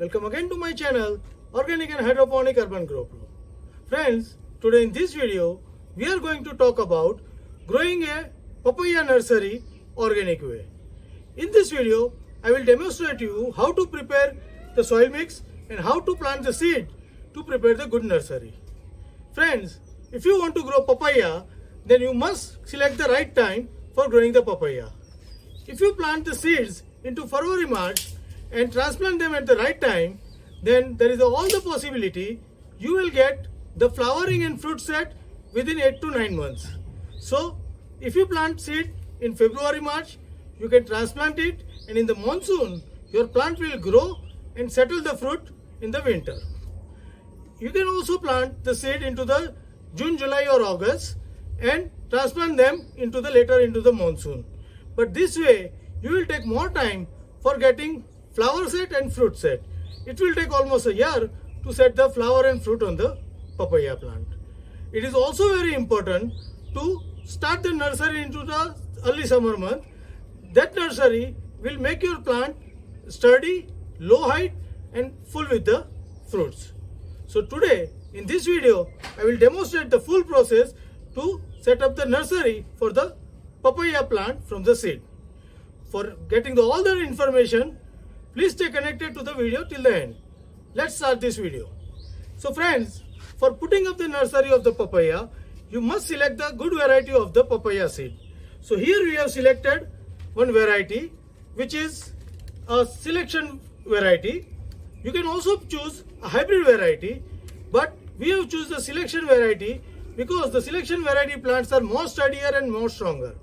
Welcome again to my channel Organic and Hydroponic Urban Grow Pro. Friends, today in this video we are going to talk about growing a papaya nursery organic way. In this video I will demonstrate you how to prepare the soil mix and how to plant the seed to prepare the good nursery. Friends, if you want to grow papaya, then you must select the right time for growing the papaya. If you plant the seeds into February, March and transplant them at the right time, then there is all the possibility you will get the flowering and fruit set within 8 to 9 months. So if you plant seed in February, March, you can transplant it, and in the monsoon your plant will grow and settle the fruit in the winter. You can also plant the seed into the June, July or August and transplant them into the later into the monsoon. But this way you will take more time for getting flower set and fruit set. It will take almost a year to set the flower and fruit on the papaya plant. It is also very important to start the nursery into the early summer month. That nursery will make your plant sturdy, low height and full with the fruits. So today in this video I will demonstrate the full process to set up the nursery for the papaya plant from the seed. For getting all the information, please stay connected to the video till the end. Let's start this video. So friends, for putting up the nursery of the papaya, you must select the good variety of the papaya seed. So here we have selected one variety which is a selection variety. You can also choose a hybrid variety, but we have chosen the selection variety because the selection variety plants are more sturdier and more stronger.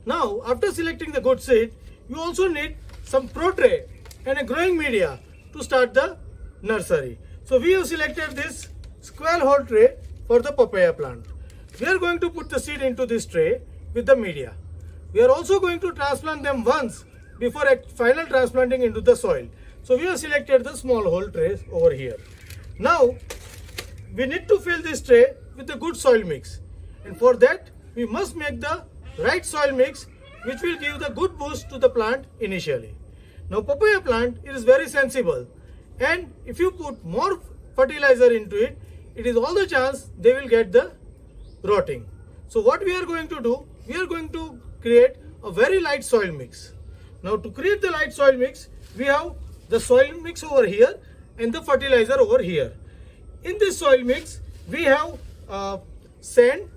Now, after selecting the good seed, you also need some pro tray and a growing media to start the nursery. So we have selected this square hole tray for the papaya plant. We are going to put the seed into this tray with the media. We are also going to transplant them once before final transplanting into the soil. So we have selected the small hole tray over here. Now, we need to fill this tray with a good soil mix, and for that we must make the right soil mix which will give the good boost to the plant initially. Now papaya plant is very sensible, and if you put more fertilizer into it, it is all the chance they will get the rotting. So what we are going to do, we are going to create a very light soil mix. Now to create the light soil mix, we have the soil mix over here and the fertilizer over here. In this soil mix we have sand,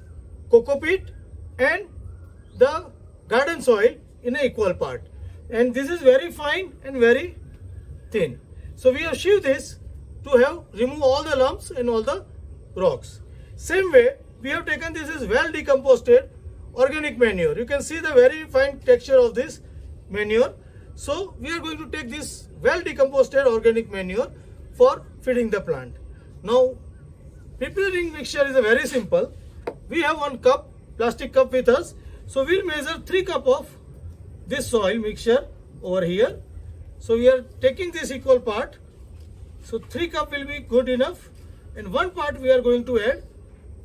coco peat and the garden soil in an equal part, and this is very fine and very thin. So we have sieved this to remove all the lumps and all the rocks. Same way we have taken this is well decomposed organic manure. You can see the very fine texture of this manure. So we are going to take this well decomposed organic manure for feeding the plant. Now preparing mixture is very simple. We have one cup, plastic cup with us. So we'll measure 3 cups of this soil mixture over here. So we are taking this equal part. So 3 cups will be good enough, and 1 part we are going to add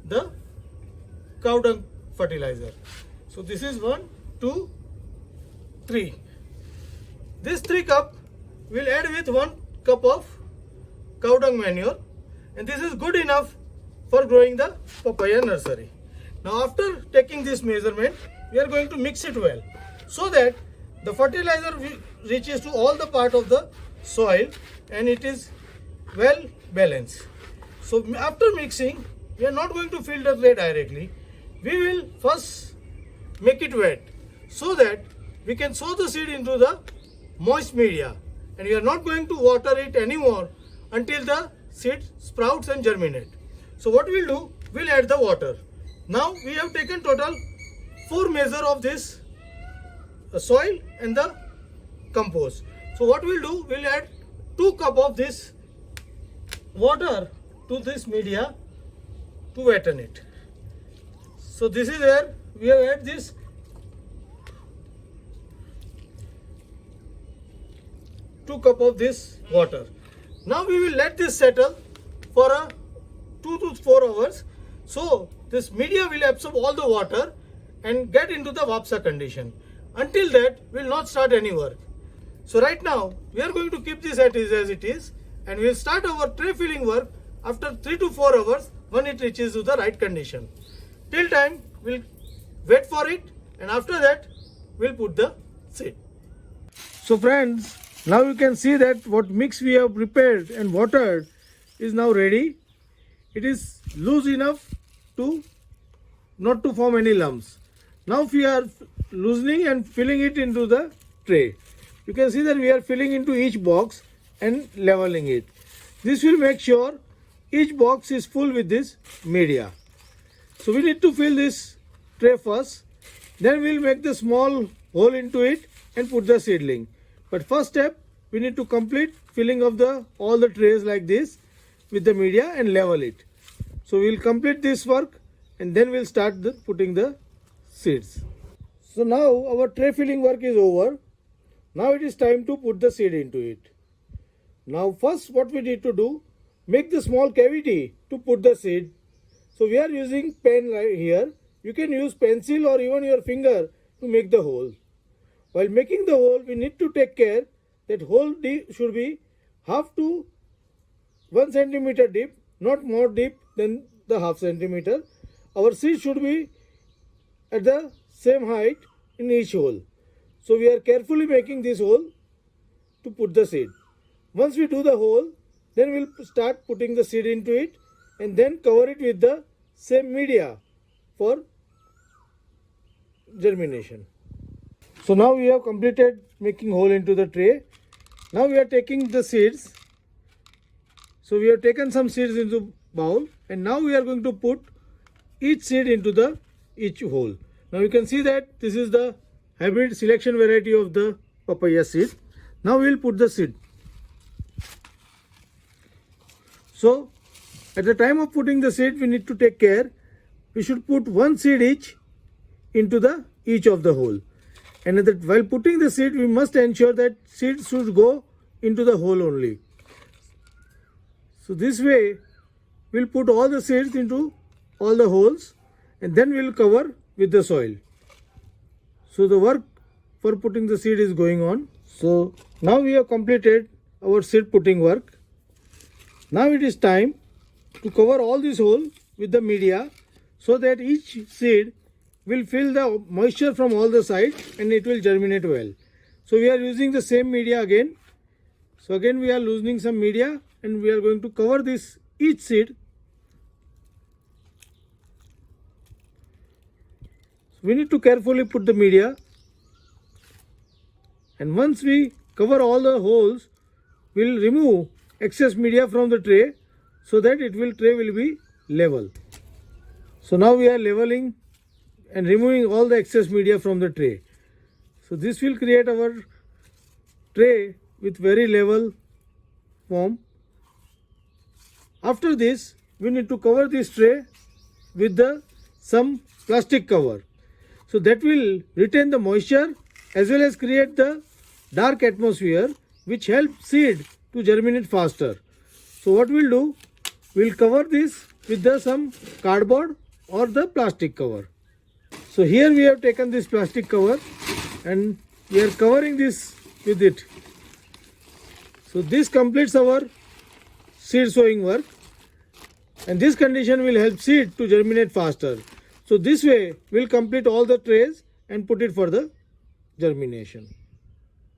the cow dung fertilizer. So this is 1, 2, 3. This 3 cups will add with 1 cup of cow dung manure, and this is good enough for growing the papaya nursery. Now after taking this measurement, we are going to mix it well so that the fertilizer reaches to all the part of the soil and it is well balanced. So after mixing, we are not going to fill the tray directly. We will first make it wet so that we can sow the seed into the moist media, and we are not going to water it anymore until the seed sprouts and germinate. So what we'll do, we'll add the water. Now we have taken total 4 measure of this soil and the compost. So what we'll do, we'll add 2 cups of this water to this media to wetten it. So this is where we have added this 2 cups of this water. Now we will let this settle for 2 to 4 hours. So this media will absorb all the water and get into the Vapsa condition. Until that, we will not start any work. So right now we are going to keep this as it is, and we will start our tray filling work after 3 to 4 hours when it reaches to the right condition. Till time we'll wait for it, and after that we'll put the seed. So friends, now you can see that what mix we have prepared and watered is now ready. It is loose enough to not to form any lumps. Now we are loosening and filling it into the tray. You can see that we are filling into each box and leveling it. This will make sure each box is full with this media. So we need to fill this tray first. Then we will make the small hole into it and put the seedling. But first step, we need to complete filling of all the trays like this with the media and level it. So we will complete this work and then we'll start putting the seeds. So now our tray filling work is over. Now it is time to put the seed into it. Now first what we need to do, make the small cavity to put the seed. So we are using pen right here. You can use pencil or even your finger to make the hole. While making the hole, we need to take care that hole should be half to 1 centimeter deep, not more deep than the half centimeter. Our seed should be at the same height in each hole. So we are carefully making this hole to put the seed. Once we do the hole, then we'll start putting the seed into it and then cover it with the same media for germination. So now we have completed making hole into the tray. Now we are taking the seeds. So we have taken some seeds into bowl, and now we are going to put each seed into each hole. Now you can see that this is the hybrid selection variety of the papaya seed. Now we will put the seed. So at the time of putting the seed, we need to take care. We should put one seed each into each of the hole. And while putting the seed, we must ensure that seeds should go into the hole only. So this way, we'll put all the seeds into all the holes and then we'll cover with the soil. So the work for putting the seed is going on. So now we have completed our seed putting work. Now it is time to cover all this hole with the media so that each seed will feel the moisture from all the sides and it will germinate well. So we are using the same media again. So again we are loosening some media and we are going to cover each seed. So we need to carefully put the media, and once we cover all the holes, we will remove excess media from the tray so that tray will be level. So now we are leveling and removing all the excess media from the tray. So this will create our tray with very level form. After this, we need to cover this tray with some plastic cover. So that will retain the moisture as well as create the dark atmosphere which helps seed to germinate faster. So what we'll do, we'll cover this with some cardboard or the plastic cover. So here we have taken this plastic cover and we are covering this with it. So this completes our seed sowing work, and this condition will help seed to germinate faster. So this way we'll complete all the trays and put it for the germination.